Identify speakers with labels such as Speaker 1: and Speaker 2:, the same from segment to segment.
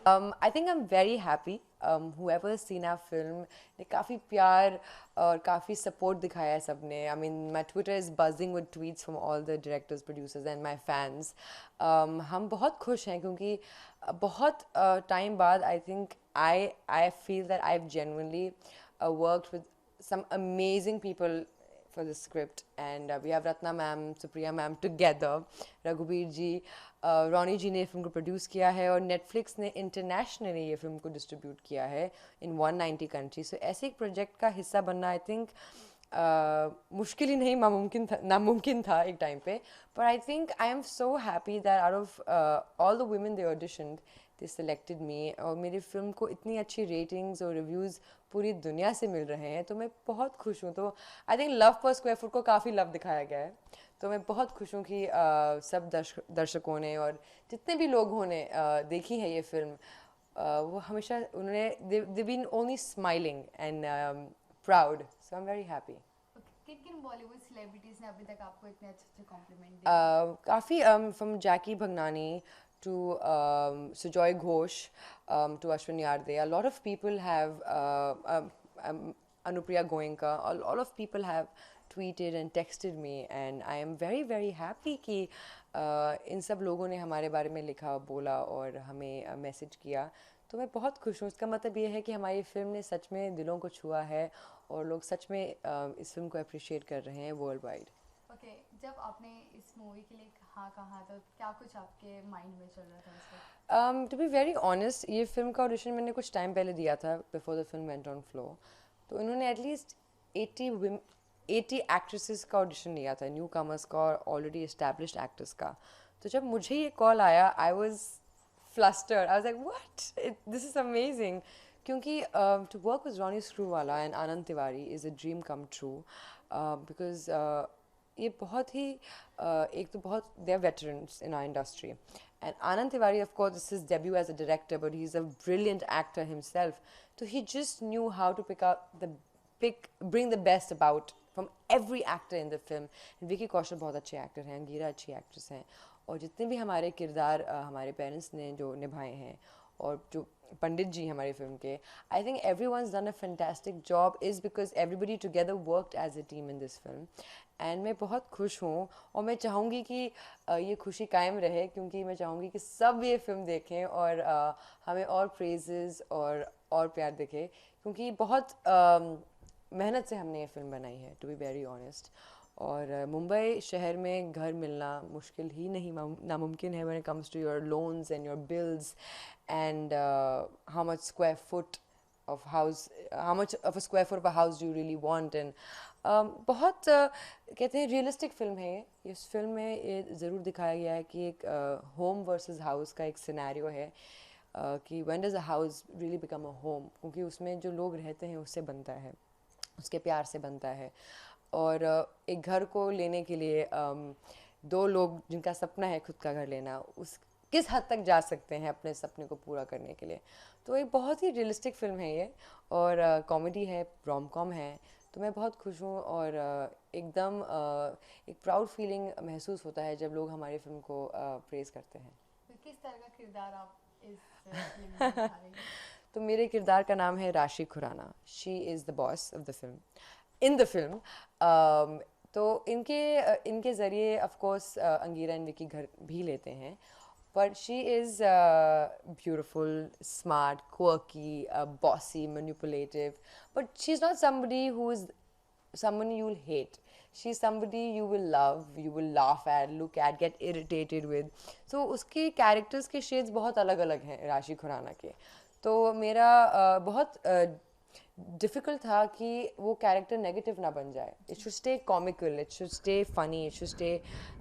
Speaker 1: I think I'm very happy. Whoever's seen our film ने काफ़ी प्यार और काफ़ी support दिखाया है सबने. I mean, my Twitter is buzzing with tweets from all the directors, producers, and my fans. हम बहुत खुश हैं क्योंकि बहुत time बाद I think I feel that I've genuinely worked with some amazing people for the script, and we have Ratna ma'am, Supriya ma'am together, Raghubir ji, Ronnie ji ने film को produce किया है और नेटफ्लिक्स ने इंटरनेशनली ये फिल्म को डिस्ट्रीब्यूट किया है इन 190 कंट्री. सो ऐसे एक प्रोजेक्ट का हिस्सा बनना आई थिंक मुश्किल ही नहीं नामुमकिन था एक टाइम पे. पर आई think I am so happy that out of all the women they auditioned they selected me, और मेरी फिल्म को इतनी अच्छी रेटिंग्स और रिव्यूज़ पूरी दुनिया से मिल रहे हैं, तो मैं बहुत खुश हूँ. तो आई थिंक लव पर स्क्वायर फुट को काफ़ी लव दिखाया गया है. तो मैं बहुत खुश हूँ कि सब दर्शकों ने और जितने भी लोगों ने देखी है ये फिल्म, वो हमेशा उन्होंने they been only smiling and proud. So I am very happy.
Speaker 2: किन किन बॉलीवुड सेलिब्रिटीज ने अभी तक आपको इतने अच्छे अच्छे कॉम्प्लीमेंट दिए हैं?
Speaker 1: काफ़ी from Jackie Bhagnani to Sujoy Ghosh, to Ashwin Yarde. A lot of people have, Anupriya Goenka, all of people have tweeted and texted me, and I am very very happy कि इन सब लोगों ने हमारे बारे में लिखा, बोला और हमें मैसेज किया. तो मैं बहुत खुश हूँ. इसका मतलब ये है कि हमारी फिल्म ने सच में दिलों को छुआ है और लोग सच में इस फिल्म को अप्रिशिएट कर रहे हैं वर्ल्ड वाइड.
Speaker 2: ओके, जब आपने इस मूवी के लिए हाँ कहा तो क्या कुछ आपके माइंड में चल रहा था उस वक्त?
Speaker 1: टू बी वेरी ऑनेस्ट, ये फिल्म का ऑडिशन मैंने कुछ टाइम पहले दिया था before the film went on flow. तो इन्होंने एटलीस्ट 80 एक्ट्रेसेस का ऑडिशन लिया था, न्यू कमर्स का और ऑलरेडी एस्टैब्लिश्ड एक्टर्स का. तो जब मुझे ये कॉल आया, I was flustered. I was like what, this is amazing. क्योंकि to work with Ronnie Screwvala and Anand Tiwari is a dream come true, because ये बहुत ही एक तो बहुत they are veterans in our industry. And Anand Tiwari, of course, this is debut as a director, but he is a brilliant actor himself. तो he just knew how to pick up the bring the best about from every actor in the film. Vicky Kaushal बहुत अच्छे actor हैं, अंगीरा अच्छी actress हैं, और जितने भी हमारे किरदार हमारे पेरेंट्स ने जो निभाए हैं और जो पंडित जी हमारी फिल्म के, I think everyone done a fantastic job is because everybody together worked as a team in this film. And मैं बहुत खुश हूँ और मैं चाहूँगी कि ये खुशी कायम रहे, क्योंकि मैं चाहूँगी कि सब ये फिल्म देखें और हमें और प्रेजेस और प्यार दिखे, क्योंकि बहुत मेहनत से हमने ये फिल्म बनाई है, टू बी वेरी ऑनेस्ट. और मुंबई शहर में घर मिलना मुश्किल ही नहीं नामुमकिन है when it comes to your loans and your bills and how much square foot of house, how much of a square foot of a house do you really want. And बहुत कहते हैं रियलिस्टिक फिल्म है ये. इस film में ये ज़रूर दिखाया गया है कि एक होम वर्सेस हाउस का एक सिनेरियो है, कि when does a house really become a home, क्योंकि उसमें जो लोग रहते हैं उससे बनता है, उसके प्यार से बनता है. और एक घर को लेने के लिए दो लोग जिनका सपना है खुद का घर लेना, उस किस हद तक जा सकते हैं अपने सपने को पूरा करने के लिए. तो एक बहुत ही रियलिस्टिक फिल्म है ये, और कॉमेडी है, रोम कॉम है. तो मैं बहुत खुश हूँ और एकदम एक प्राउड फीलिंग महसूस होता है जब लोग हमारी फिल्म को प्रेज़ करते हैं.
Speaker 2: तो किस तरह का किरदार आप इस फिल्म में निभा रही हैं?
Speaker 1: तो मेरे किरदार का नाम है Rashi Khurana. She is the boss of the film, in the film. तो इनके ज़रिए of course Angira and Vicky घर भी लेते हैं, but she is beautiful, smart, quirky, bossy, manipulative, but she's not somebody who is someone you will hate. She's somebody you will love, you will laugh at, look at, get irritated with. So उसके characters के shades बहुत अलग अलग हैं राशि खुराना के. तो मेरा बहुत डिफ़िकल्ट था कि वो कैरेक्टर नेगेटिव ना बन जाए. It should stay comical, it should stay funny, it should stay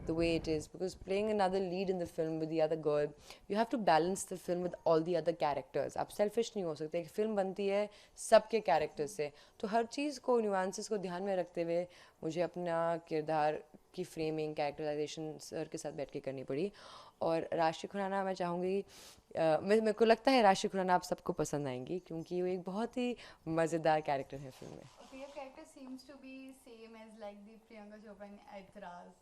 Speaker 1: the way it is, because playing another lead in the film with the other girl, you have to balance the film with all the other characters. आप selfish नहीं हो सकते. एक film बनती है सबके character से, तो हर चीज़ को, न्यूआंसेस को ध्यान में रखते हुए मुझे अपना किरदार की फ्रेमिंग, कैरेक्टराइजेशन सर के साथ बैठ के करनी पड़ी. और राशि खुराना मैं चाहूँगी, मेरे को लगता है राशि खुराना आप सबको पसंद आएंगी, क्योंकि वो एक बहुत ही मज़ेदार कैरेक्टर है फिल्म में.
Speaker 2: Okay, your character seems to be same as like the Priyanka Chopra in Aitraz.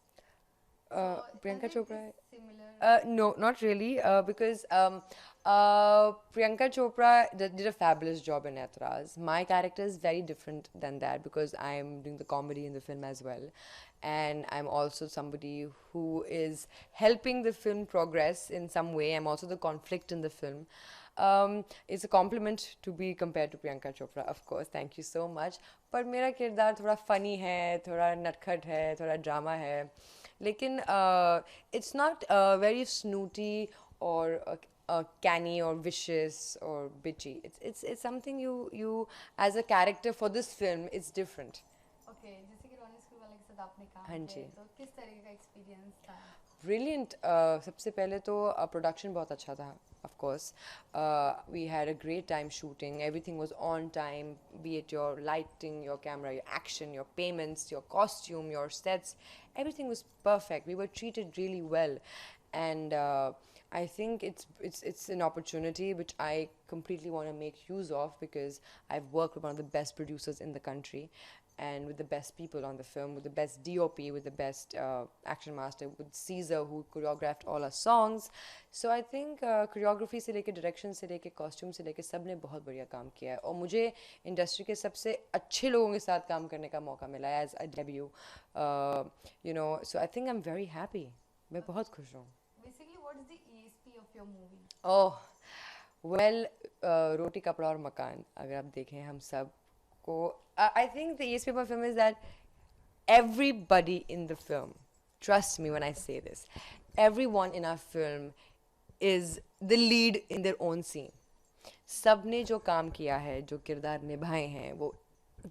Speaker 1: Priyanka Chopra.
Speaker 2: Similar.
Speaker 1: No, not really, because Priyanka Chopra did a fabulous job in Etraz. My character is very different than that because I'm doing the comedy in the film as well, and I'm also somebody who is helping the film progress in some way. I'm also the conflict in the film. It's a compliment to be compared to Priyanka Chopra, of course. Thank you so much. पर मेरा किरदार थोड़ा funny है, थोड़ा नटखट है, थोड़ा drama है, लेकिन it's not very snooty or canny or vicious or bitchy. It's something you as a character for this film, it's different.
Speaker 2: Okay, जैसे कि रॉनी स्कूल वाले के साथ आपने काम
Speaker 1: हाँ
Speaker 2: किया
Speaker 1: जी।
Speaker 2: है, तो किस तरह का एक्सपीरियंस था?
Speaker 1: Brilliant. सबसे पहले तो प्रोडक्शन बहुत अच्छा था. Of course, we had a great time shooting. Everything was on time, be it your lighting, your camera, your action, your payments, your costume, your sets. Everything was perfect. We were treated really well, and I think it's an opportunity which I completely want to make use of because I've worked with one of the best producers in the country, and with the best people on the film, with the best DOP, with the best action master, with Caesar who choreographed all our songs. So I think choreography से लेके direction से लेके costume से लेके सब ने बहुत बढ़िया काम किया है और मुझे इंडस्ट्री के सबसे अच्छे लोगों के साथ काम करने का मौका मिला है as a debut. You know, so I think I'm very happy. मैं बहुत खुश हूँ.
Speaker 2: Basically, what is the ESP of your movie?
Speaker 1: Oh, well, रोटी कपड़ा और मकान अगर आप देखें हम सब को I think the ESP of a film is that everybody in the film, trust me when I say this, everyone in our film is the lead in their own scene. सबने जो काम किया है, जो किरदार निभाए हैं, वो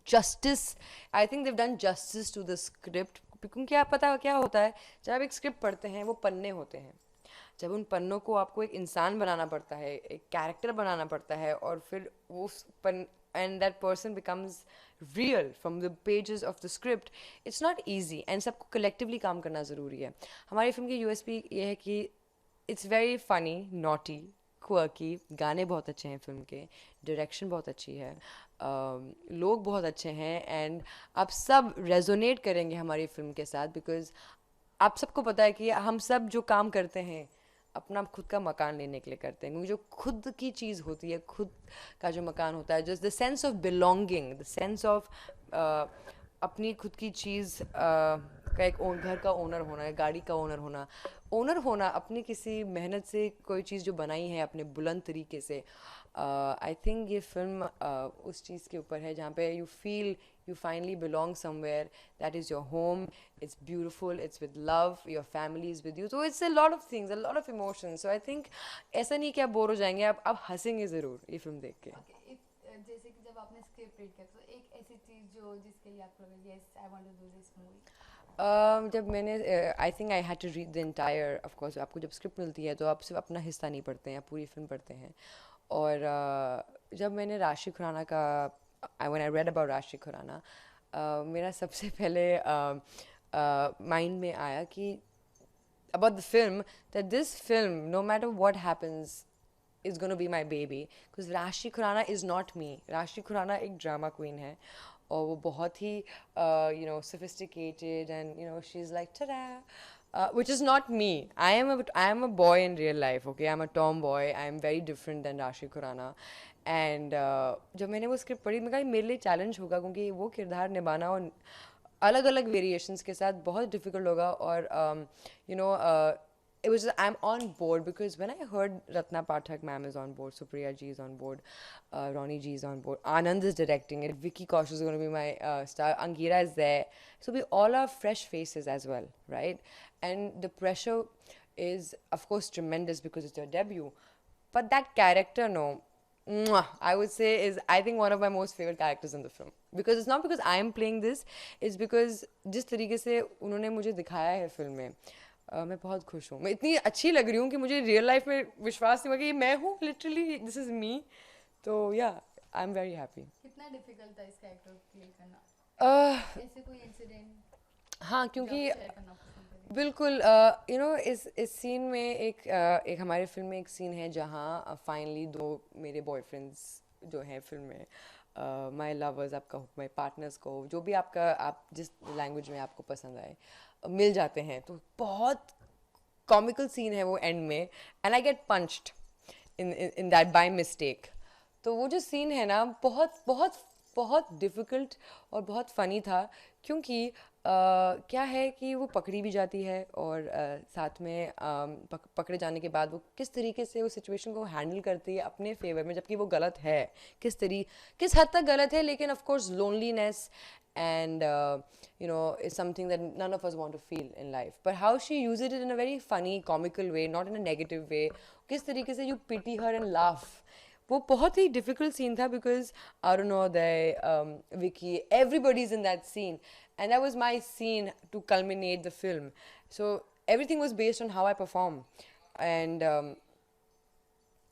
Speaker 1: justice, I think they've done justice to the script. क्योंकि आप पता क्या होता है जब आप एक स्क्रिप्ट पढ़ते हैं वो पन्ने होते हैं, जब उन पन्नों को आपको एक इंसान बनाना पड़ता है, एक कैरेक्टर बनाना पड़ता है और फिर वो पन and that person becomes real from the pages of the script, it's not easy and सबको collectively काम करना ज़रूरी है. हमारी फिल्म की USP ये है कि it's very funny, naughty, quirky, गाने बहुत अच्छे हैं फिल्म के, डायरेक्शन बहुत अच्छी है, लोग बहुत अच्छे हैं एंड आप सब रेजोनेट करेंगे हमारी फिल्म के साथ बिकॉज आप सबको पता है कि हम सब जो काम करते हैं अपना खुद का मकान लेने के लिए करते हैं क्योंकि जो खुद की चीज़ होती है, खुद का जो मकान होता है, just the sense of belonging, the sense of अपनी खुद की चीज़ का एक घर का ओनर होना, गाड़ी का ओनर होना अपनी किसी मेहनत से कोई चीज़ जो बनाई है अपने बुलंद तरीके से. आई थिंक ये फिल्म उस चीज़ के ऊपर है जहाँ पे you finally belong somewhere that is your home, it's beautiful, it's with love, your family is with you, so it's a lot of things, a lot of emotions. So I think ऐसा नहीं कि आप bore हो जाएंगे, आप हंसेंगे ज़रूर ये फिल्म देख के.
Speaker 2: Okay, जैसे कि जब आपने स्क्रिप्ट रीड किया तो एक ऐसी चीज़ जो जिसके लिए आपको लगा yes I want to do this movie?
Speaker 1: जब मैंने I think I had to read the entire, of course आपको जब स्क्रिप्ट मिलती है तो आप सिर्फ अपना हिस्सा नहीं पढ़ते हैं, आप पूरी फिल्म पढ़ते हैं. और जब मैंने राशि खुराना का when I read about राशि खुराना, मेरा सबसे पहले माइंड में आया कि about the film, that this film, no matter what happens, is going to be my baby. Because राशि खुराना is not me. राशि खुराना एक ड्रामा क्वीन है और वो बहुत ही sophisticated and she's like ta-da, which is not me. I am a boy in real life, okay? I'm a tomboy. I'm very different than Rashi Khurana. And जब मैंने वो script पढ़ी मैं कहा मेरे लिए चैलेंज होगा क्योंकि वो किरदार निभाना और अलग अलग वेरिएशंस के साथ बहुत डिफिकल्ट होगा. और it was just, I'm on board because when I heard Ratna Pathak ma'am is on board, Supriya ji is on board, Ronnie ji is on board, Anand is directing it, Vicky Kaushal is going to be my star, Angira is there, so we all are fresh faces as well, right? And the pressure is of course tremendous because it's your debut, but that character, no, I would say is I think one of my most favorite characters in the film, because it's not because I am playing this, it's because जिस तरीके से उन्होंने मुझे दिखाया है film में, मैं बहुत खुश हूँ. मैं इतनी अच्छी लग रही हूँ कि मुझे रियल लाइफ में विश्वास नहीं हुआ कि ये मैं हूँ, लिटरली दिस इज मी. तो या आई एम वेरी हैप्पी.
Speaker 2: कितना डिफिकल्ट था इस कैरेक्टर को प्ले करना? ऐसे कोई इंसिडेंट?
Speaker 1: हाँ, क्योंकि बिल्कुल इस सीन में एक हमारे फिल्म में एक सीन है जहाँ फाइनली दो मेरे बॉयफ्रेंड्स जो हैं फिल्म में, माई लवर्स, आपका माई पार्टनर्स को, जो भी आप जिस लैंग्वेज में आपको पसंद आए, मिल जाते हैं, तो बहुत कॉमिकल सीन है वो एंड में, and I get punched in that by mistake. तो वो जो सीन है ना, बहुत बहुत बहुत डिफ़िकल्ट और बहुत फ़नी था, क्योंकि क्या है कि वो पकड़ी भी जाती है, और साथ में पकड़े जाने के बाद वो किस तरीके से उस सिचुएशन को हैंडल करती है अपने फेवर में, जबकि वो गलत है, किस हद तक गलत है, लेकिन of course loneliness and is something that none of us want to feel in life, but how she uses it in a very funny comical way, not in a negative way, किस तरीके से you pity her and laugh, वो बहुत ही difficult scene था, because Arunodai, Vicky, everybody's in that scene, and that was my scene to culminate the film. So everything was based on how I perform, and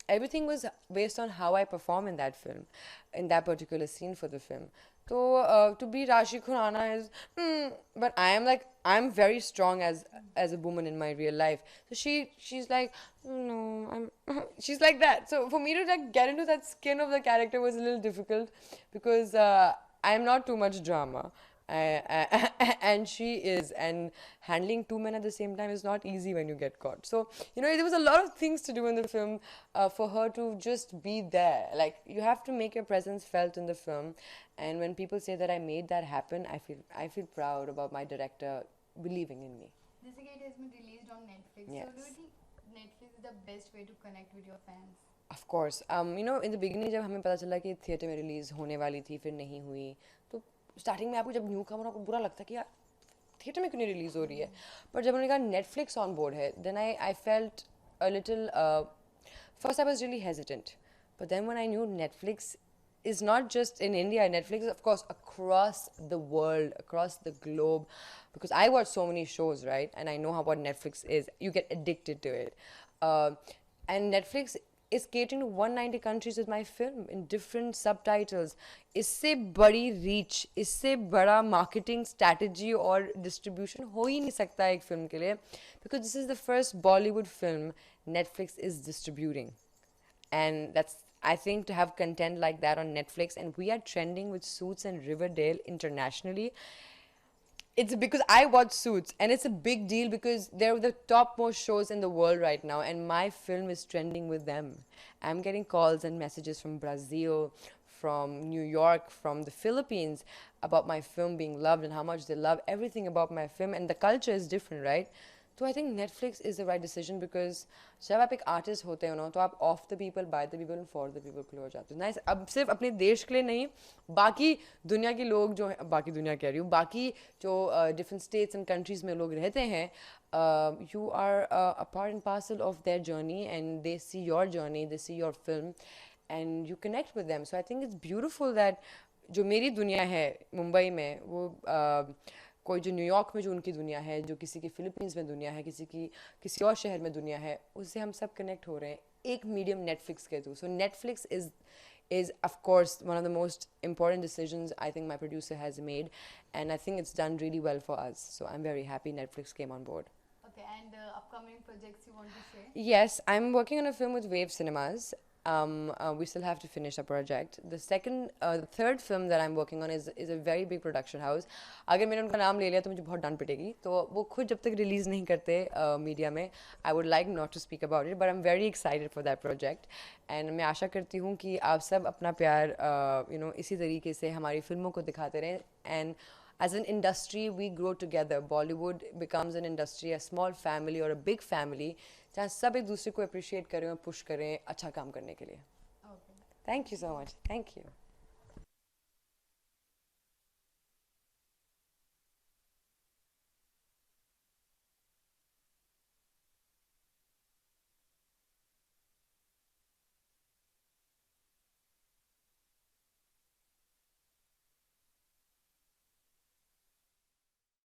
Speaker 1: everything was based on how I perform in that film, in that particular scene for the film. So to be Rashi Khurana is, but I am like, I'm very strong as a woman in my real life. So she's like, no, she's like that. So for me to like get into that skin of the character was a little difficult, because I'm not too much drama. And she is, and handling two men at the same time is not easy when you get caught. So there was a lot of things to do in the film, for her to just be there. Like, you have to make your presence felt in the film, and when people say that I made that happen, I feel proud about my director believing in me.
Speaker 2: जैसे कि it has been released on Netflix.
Speaker 1: Yes.
Speaker 2: So do you think Netflix is the best way to connect with your fans?
Speaker 1: Of course, in the beginning जब हमें पता चला कि theatre में release होने वाली थी, फिर नहीं हुई, तो स्टार्टिंग में आपको जब न्यू कमर आपको बुरा लगता है कि यार थिएटर में क्यों नहीं रिलीज़ हो रही है, पर जब उन्होंने कहा नेटफ्लिक्स ऑन बोर्ड है, then I felt a little, first I was really hesitant, but then when I knew Netflix is not just in India. Netflix is, of course, across the world, across the globe, because I watch so many shows, right? And I know how what Netflix is. You get addicted to it. And Netflix is catering to 190 countries with my film in different subtitles. इससे बड़ी reach, इससे बड़ा marketing strategy और distribution हो ही नहीं सकता एक film के लिए, because this is the first Bollywood film Netflix is distributing. And that's, I think, to have content like that on Netflix, and we are trending with Suits and Riverdale internationally. It's because I watch Suits, and it's a big deal because they're the topmost shows in the world right now, and my film is trending with them. I'm getting calls and messages from Brazil, from New York, from the Philippines, about my film being loved and how much they love everything about my film, and the culture is different, right? So I think Netflix is the right decision, because जब आप एक artist होते हो ना, तो आप of the people, by the people and for the people के लिए हो जाते हो ना। अब सिर्फ अपने देश के लिए नहीं, बाकी दुनिया के लोग जो हैं, बाकी दुनिया कह रही हूँ, बाकी जो डिफरेंट स्टेट्स एंड कंट्रीज़ में लोग रहते हैं, you are a part and parcel of their journey, and they see your journey, they see your film, and you connect with them. So I think it's beautiful that जो मेरी दुनिया है मुंबई में, वो कोई जो न्यूयॉर्क में जो उनकी दुनिया है, जो किसी की फिलीपींस में दुनिया है, किसी और शहर में दुनिया है, उससे हम सब कनेक्ट हो रहे हैं एक मीडियम नेटफ्लिक्स के through. So Netflix is of course one of the most important decisions I think my producer has made, and I think it's done really well for us. So I'm very happy Netflix came on board.
Speaker 2: Okay, and upcoming projects you want to share?
Speaker 1: Yes, I'm working on a film with Wave Cinemas. We still have to finish our project. The third film that I'm working on is a very big production house. अगर मैंने उनका नाम ले लिया तो मुझे बहुत डांट पिटेगी, तो वो खुद जब तक रिलीज़ नहीं करते मीडिया में, I would like not to speak about it, but I'm very excited for that project. And मैं आशा करती हूँ कि आप सब अपना प्यार इसी तरीके से हमारी फिल्मों को दिखाते रहें, and as an industry we grow together. Bollywood becomes an industry, a small family or a big family, जहाँ सब एक दूसरे को अप्रिशिएट करें और पुश करें अच्छा काम करने के लिए.
Speaker 2: Okay.
Speaker 1: Thank you so much. Thank you.